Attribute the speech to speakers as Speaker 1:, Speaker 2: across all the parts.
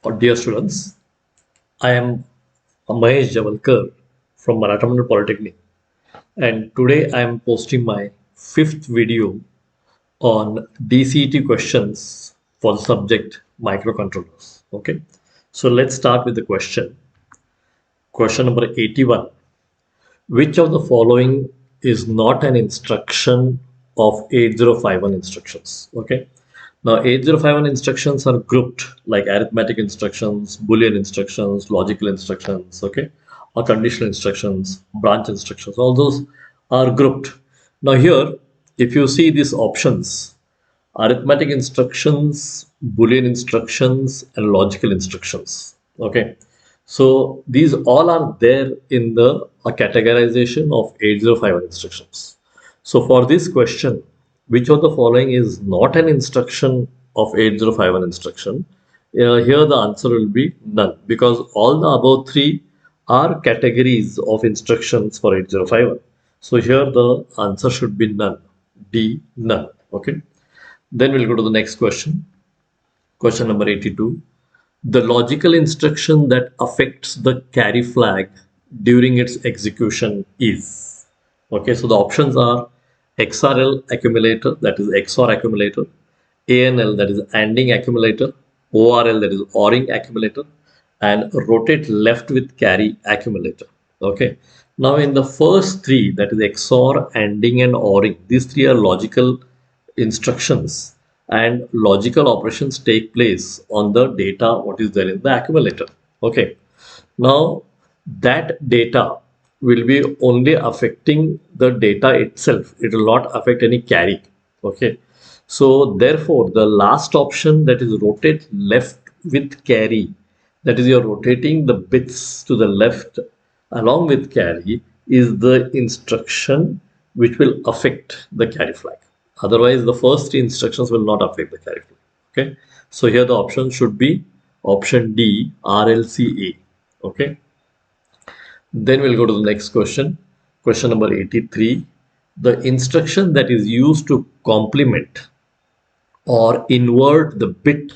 Speaker 1: Dear students, I am Mahesh Javalkar from Marathamandal Polytechnic, and today I am posting my fifth video on DCET questions for the subject microcontrollers. Okay, so let's start with the question. Question number 81. Which of the following is not an instruction of 8051 instructions? Okay. Now, 8051 instructions are grouped like arithmetic instructions, Boolean instructions, logical instructions, okay, or conditional instructions, branch instructions. All those are grouped. Now, here, if you see these options, arithmetic instructions, Boolean instructions, and logical instructions. Okay, so these all are there in the categorization of 8051 instructions. So for this question, which of the following is not an instruction of 8051 instruction? Here the answer will be none, because all the above three are categories of instructions for 8051. So here the answer should be none. D, none. Okay. Then we'll go to the next question. Question number 82. The logical instruction that affects the carry flag during its execution is. Okay, so the options are XRL accumulator, that is XOR accumulator, ANL, that is ANDing accumulator, ORL, that is ORing accumulator, and rotate left with carry accumulator. Okay, now in the first three, that is XOR, ANDing, and ORing, these three are logical instructions, and logical operations take place on the data what is there in the accumulator. Okay, now that data will be only affecting the data itself, it will not affect any carry. Okay, so therefore the last option, that is rotate left with carry, that is you're rotating the bits to the left along with carry, is the instruction which will affect the carry flag. Otherwise, the first three instructions will not affect the carry flag. Okay, so here the option should be option D, RLCA. Okay, then we'll go to the next question. Question number 83. The instruction that is used to complement or invert the bit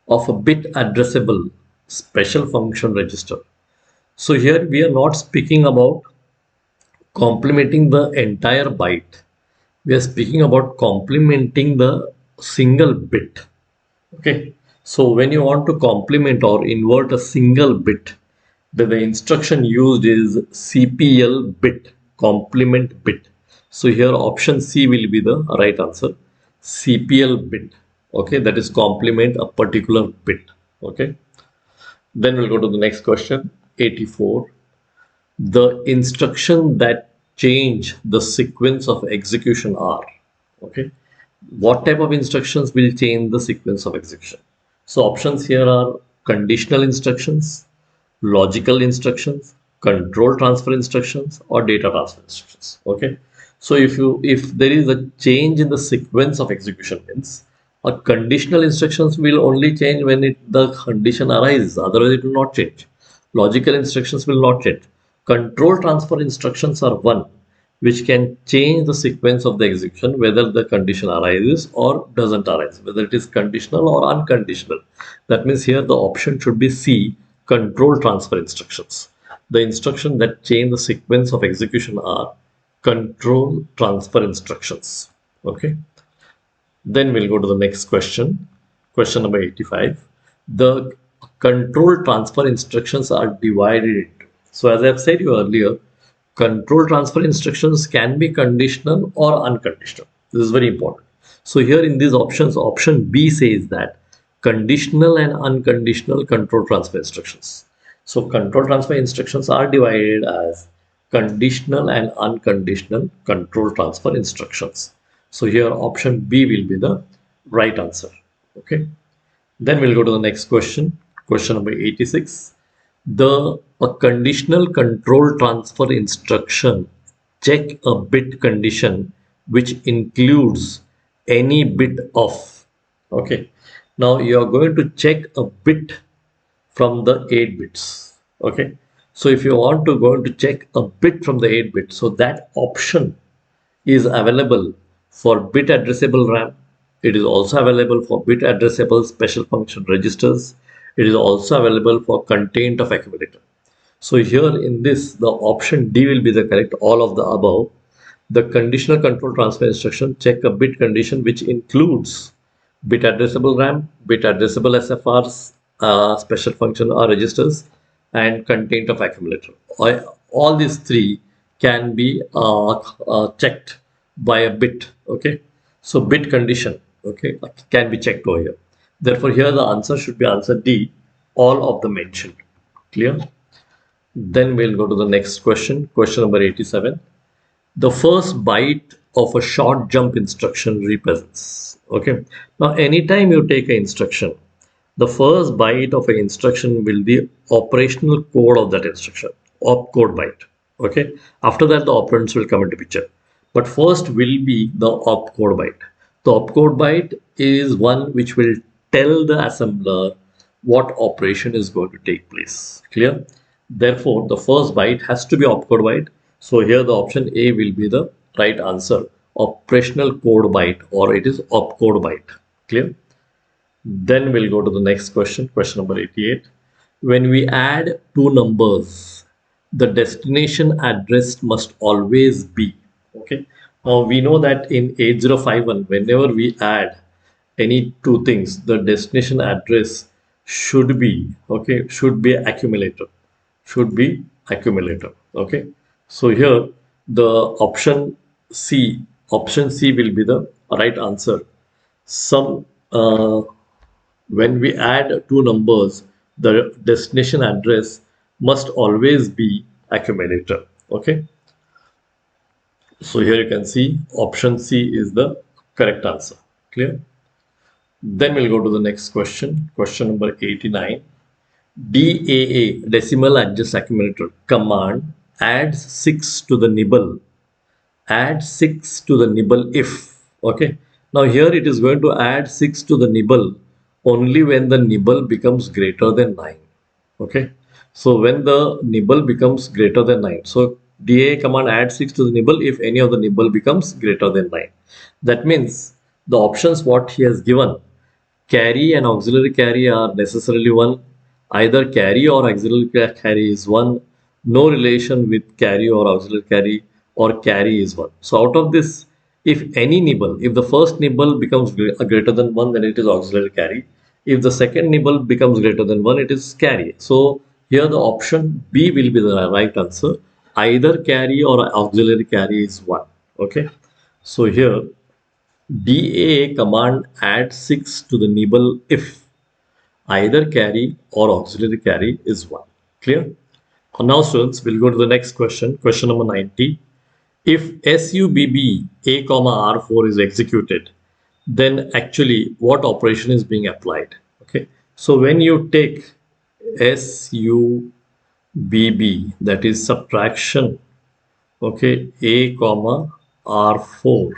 Speaker 1: of a bit addressable special function register. So here we are not speaking about complementing the entire byte. We are speaking about complementing the single bit. Okay. So when you want to complement or invert a single bit, the instruction used is CPL bit, complement bit. So here option C will be the right answer. CPL bit. Okay, that is complement a particular bit. Okay. Then we'll go to the next question, 84. The instruction that change the sequence of execution are. Okay, what type of instructions will change the sequence of execution? So options here are conditional instructions, logical instructions, control transfer instructions, or data transfer instructions. Okay, so if there is a change in the sequence of execution, means a conditional instructions will only change when the condition arises, otherwise it will not change. Logical instructions will not change. Control transfer instructions are one which can change the sequence of the execution whether the condition arises or doesn't arise, whether it is conditional or unconditional. That means here the option should be C, control transfer instructions. The instruction that change the sequence of execution are control transfer instructions. Okay. Then we'll go to the next question. Question number 85. The control transfer instructions are divided into. So as I've said you earlier, control transfer instructions can be conditional or unconditional. This is very important. So here in these options, option B says that conditional and unconditional control transfer instructions. So control transfer instructions are divided as conditional and unconditional control transfer instructions. So here option B will be the right answer. Okay. Then we'll go to the next question. Question number 86. A conditional control transfer instruction check a bit condition which includes any bit of. Okay. Now you are going to check a bit from the 8 bits. Okay. So if you want to go to check a bit from the 8 bits, so that option is available for bit addressable RAM. It is also available for bit addressable special function registers. It is also available for content of accumulator. So here in this, the option D will be the correct, all of the above. The conditional control transfer instruction check a bit condition which includes bit addressable RAM, bit addressable SFRs, special function or registers, and content of accumulator. All these three can be checked by a bit. Okay, so bit condition, okay, can be checked over here. Therefore, here the answer should be answer D, all of the mentioned. Clear? Then we'll go to the next question, question number 87. The first byte of a short jump instruction represents. Okay. Now, anytime you take an instruction, the first byte of an instruction will be operational code of that instruction, opcode byte. Okay. After that, the operands will come into picture. But first will be the opcode byte. The opcode byte is one which will tell the assembler what operation is going to take place. Clear? Therefore, the first byte has to be opcode byte. So here the option A will be the right answer. Operational code byte, or it is opcode byte. Clear? Then we'll go to the next question, question number 88. When we add two numbers, the destination address must always be. Okay. Now we know that in 8051, whenever we add any two things, the destination address should be, okay, should be accumulator, should be accumulator. Okay. So here the option C will be the right answer. Some when we add two numbers, the destination address must always be accumulator. Okay. So here you can see option C is the correct answer. Clear? Then we'll go to the next question, question number 89. DAA, decimal address accumulator command, adds 6 to the nibble. Add 6 to the nibble if. Okay. Now here it is going to add 6 to the nibble only when the nibble becomes greater than 9. Okay. So when the nibble becomes greater than 9. So DAA command adds 6 to the nibble if any of the nibble becomes greater than 9. That means the options what he has given, carry and auxiliary carry are necessarily one. Either carry or auxiliary carry is one. No relation with carry or auxiliary carry, or carry is one. So out of this, if any nibble, if the first nibble becomes greater than one, then it is auxiliary carry. If the second nibble becomes greater than one, it is carry. So here the option B will be the right answer. Either carry or auxiliary carry is one. Okay. So here DAA command adds 6 to the nibble if either carry or auxiliary carry is 1. Clear? Now students, we'll go to the next question, question number 90. If SUBB A comma R4 is executed, then actually what operation is being applied? Okay, so when you take SUBB, that is subtraction, okay, A comma R4,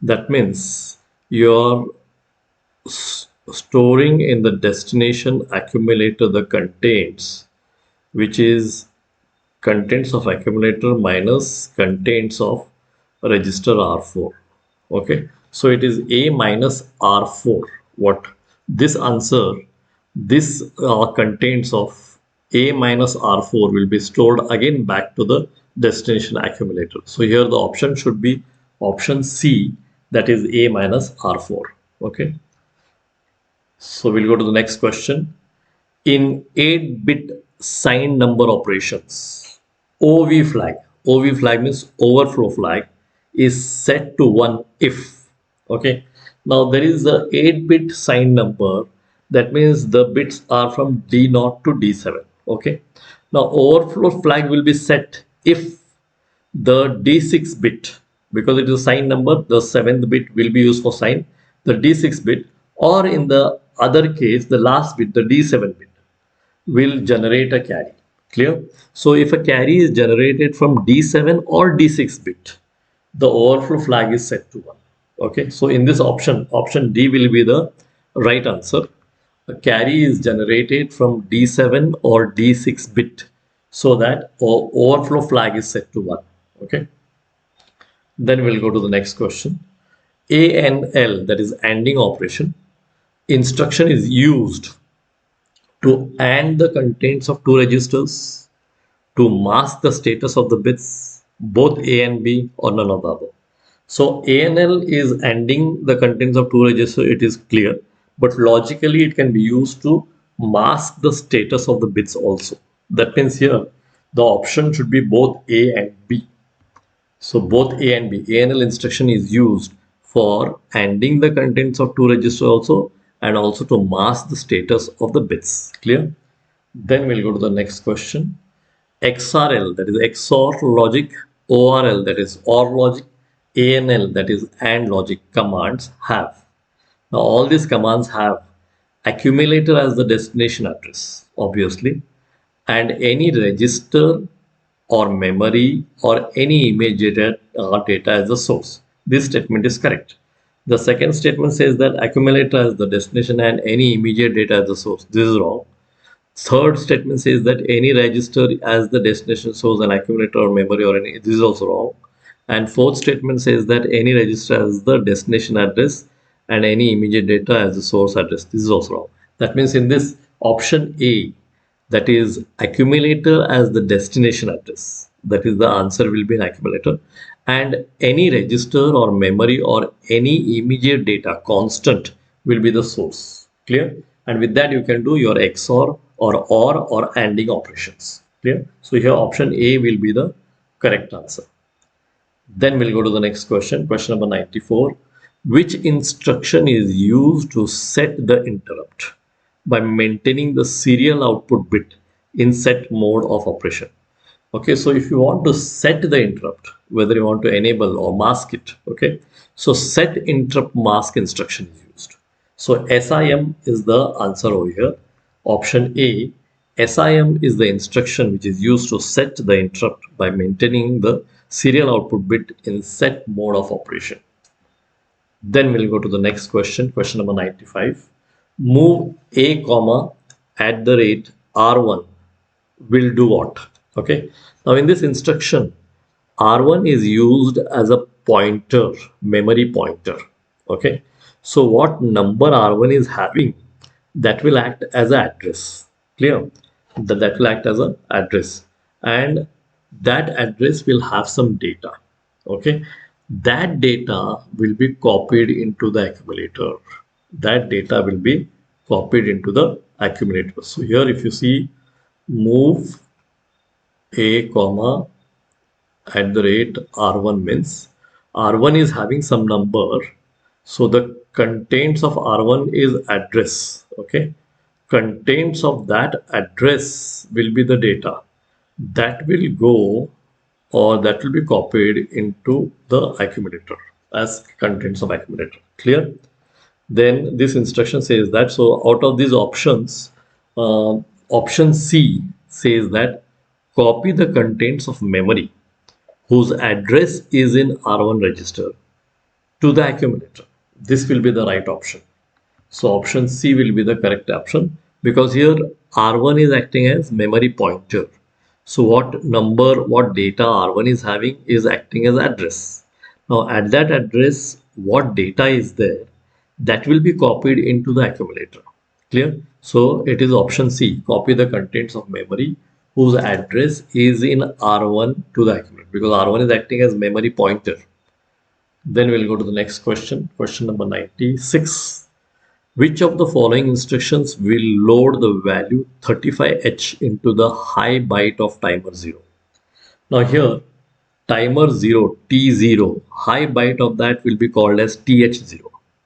Speaker 1: that means you're storing in the destination accumulator the contents, which is contents of accumulator minus contents of register R4. Okay, so it is A minus R4. What this answer, this contents of A minus R4 will be stored again back to the destination accumulator. So here the option should be option C, that is A minus R4. Okay. So we'll go to the next question. In 8-bit signed number operations, OV flag means overflow flag, is set to 1 if. Okay. Now there is a 8-bit signed number. That means the bits are from D0 to D7. Okay. Now overflow flag will be set if the D6 bit, because it is a signed number, the 7th bit will be used for sign, the D6 bit, or in the other case, the last bit, the D7 bit, will generate a carry. Clear? So if a carry is generated from D7 or D6 bit, the overflow flag is set to 1. Okay, so in this option, option D will be the right answer. A carry is generated from D7 or D6 bit, so that overflow flag is set to 1. Okay. Then we'll go to the next question. ANL, that is ANDing operation, instruction is used to AND the contents of two registers, to mask the status of the bits, both A and B, or none of the above. So ANL is ANDing the contents of two registers, it is clear, but logically it can be used to mask the status of the bits also. That means here the option should be both A and B. So both A and B. ANL instruction is used for ANDing the contents of two registers also, and also to mask the status of the bits. Clear? Then we'll go to the next question. XRL, that is XOR logic, ORL, that is OR logic, ANL, that is AND logic commands have. Now all these commands have accumulator as the destination address, obviously, and any register or memory or any image data as the source. This statement is correct. The second statement says that accumulator as the destination and any immediate data as the source. This is wrong. Third statement says that any register as the destination source and accumulator or memory or any. This is also wrong. And fourth statement says that any register as the destination address and any immediate data as the source address. This is also wrong. That means in this option A, that is accumulator as the destination address, that is the answer will be an accumulator, and any register or memory or any immediate data constant will be the source. Clear? And with that you can do your XOR or ANDing operations. Clear? So here option A will be the correct answer. Then we'll go to the next question, question number 94. Which instruction is used to set the interrupt by maintaining the serial output bit in set mode of operation? Okay, so if you want to set the interrupt, whether you want to enable or mask it, okay, so set interrupt mask instruction is used. So SIM is the answer over here. Option A, SIM is the instruction which is used to set the interrupt by maintaining the serial output bit in set mode of operation. Then we'll go to the next question, question number 95. Move A comma at the rate R1 will do what? Okay. Now in this instruction, R1 is used as a pointer, memory pointer. Okay. So what number R1 is having, that will act as an address. Clear? That will act as an address. And that address will have some data. Okay. That data will be copied into the accumulator. That data will be copied into the accumulator. So here if you see move A comma at the rate R1 means R1 is having some number. So the contents of R1 is address. Okay. Contents of that address will be the data that will go or that will be copied into the accumulator as contents of accumulator. Clear? Then this instruction says that, so out of these options, option C says that copy the contents of memory whose address is in R1 register to the accumulator. This will be the right option. So option C will be the correct option, because here R1 is acting as memory pointer. So what number, what data R1 is having is acting as address. Now at that address, what data is there, that will be copied into the accumulator. Clear? So it is option C, copy the contents of memory whose address is in R1 to the accumulator, because R1 is acting as memory pointer. Then we'll go to the next question, question number 96. Which of the following instructions will load the value 35H into the high byte of timer 0? Now here, timer 0, T0, high byte of that will be called as TH0.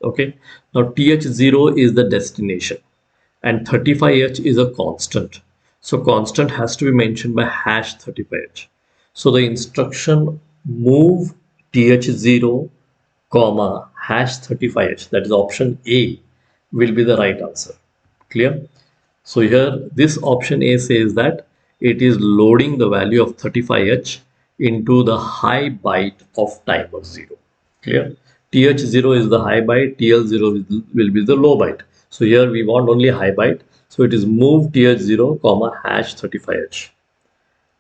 Speaker 1: Okay. Now TH0 is the destination and 35H is a constant. So constant has to be mentioned by hash 35H. So the instruction move TH0, comma, hash 35H, that is option A, will be the right answer. Clear? So here this option A says that it is loading the value of 35H into the high byte of timer 0. Clear? TH0 is the high byte, TL0 will be the low byte. So here we want only high byte. So it is move TH0, comma, hash 35H.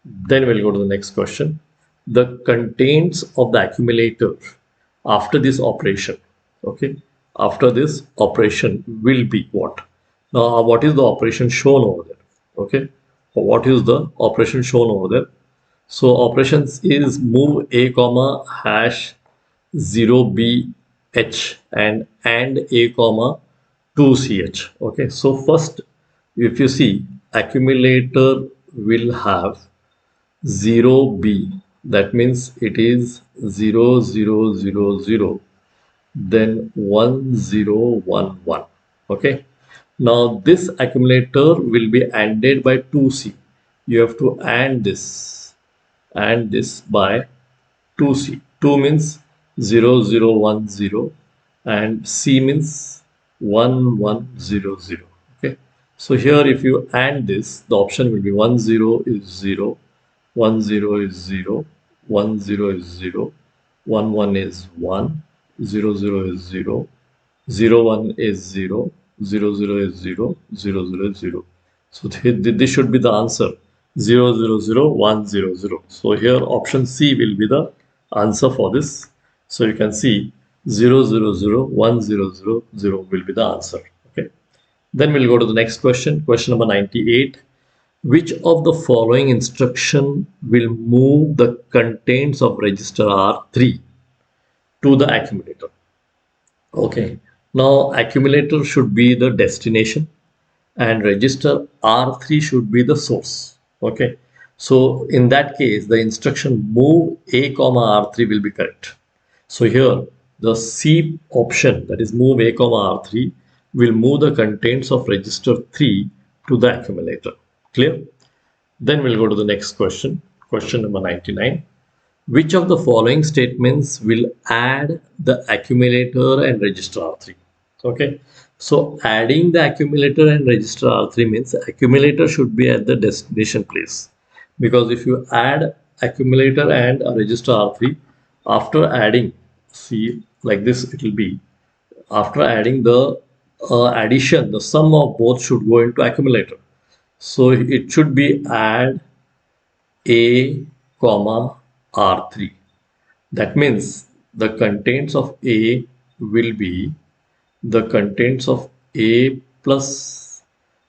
Speaker 1: Then we'll go to the next question. The contents of the accumulator after this operation, okay, after this operation will be what? Now, what is the operation shown over there? Okay, what is the operation shown over there? So operations is move a comma hash 0bh and a comma 2ch. Okay, so first, if you see, accumulator will have 0b, that means it is 0000, then 1011. Okay, now this accumulator will be ANDed by 2c. You have to AND this by 2c. 2 means 0010 and c means 1100. Okay, so here if you AND this, the option will be 10 is 0, 10 is 0, 10 is 0, 11 is 1, 00 is 0, 01 is 0, 00 is 0, 00 is 0. So this should be the answer, 000100. So here option C will be the answer for this. So you can see 000100 will be the answer. Okay. Then we'll go to the next question. Question number 98. Which of the following instruction will move the contents of register R3 to the accumulator? Okay, now accumulator should be the destination and register R3 should be the source. Okay, so in that case, the instruction move a comma R3 will be correct. So here the C option, that is move a comma R3, will move the contents of register 3 to the accumulator. Clear? Then we'll go to the next question, question number 99. Which of the following statements will add the accumulator and register R3? Okay, so adding the accumulator and register R3 means accumulator should be at the destination place, because if you add accumulator and a register R3, after adding, see like this, it will be after adding the addition, the sum of both should go into accumulator. So it should be add a comma R3. That means the contents of A will be the contents of A plus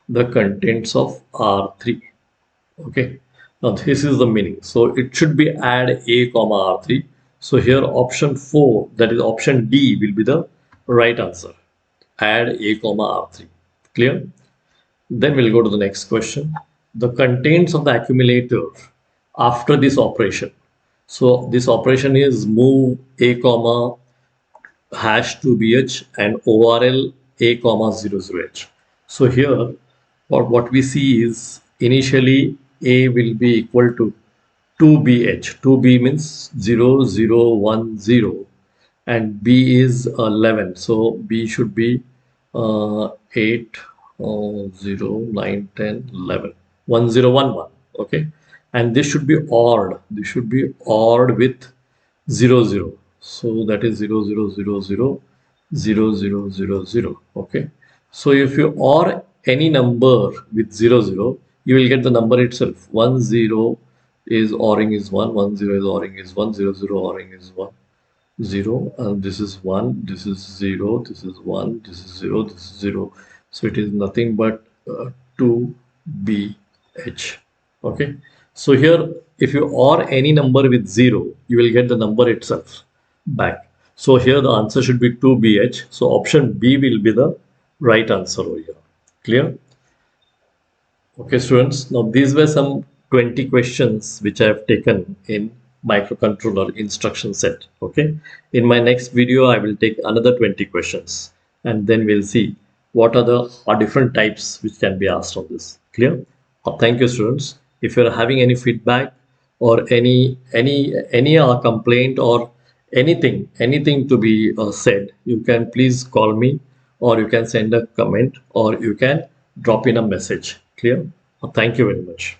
Speaker 1: the contents of R3. Okay, now this is the meaning. So it should be add A comma R3. So here option 4, that is option D, will be the right answer. Add A comma R3. Clear? Then we'll go to the next question. The contents of the accumulator after this operation. So this operation is move a comma hash 2bh and ORL a comma 00h. So here what we see is initially a will be equal to 2bh. 2b means 0010 and b is 11. So b should be 8, 0, 9, 10, 11, 1011. Okay, and this should be ORed. This should be ORed with 00. So that is 0000 0000. Okay, so if you OR any number with 00, you will get the number itself. 10 is ORing is 1, 10 is ORing is 1, 00 ORing is 1, 0, and this is 1, this is 0, this is 1, this is 0, this is 0. So it is nothing but 2bh. Okay, so here if you OR any number with 0, you will get the number itself back. So here the answer should be 2bh. So option B will be the right answer over here. Clear? Okay, students, now these were some 20 questions which I have taken in microcontroller instruction set. Okay, in my next video I will take another 20 questions and then we'll see what are the different types which can be asked on this. Clear? Thank you, students. If you're having any feedback or any complaint or anything to be said, you can please call me, or you can send a comment, or you can drop in a message. Clear? Thank you very much.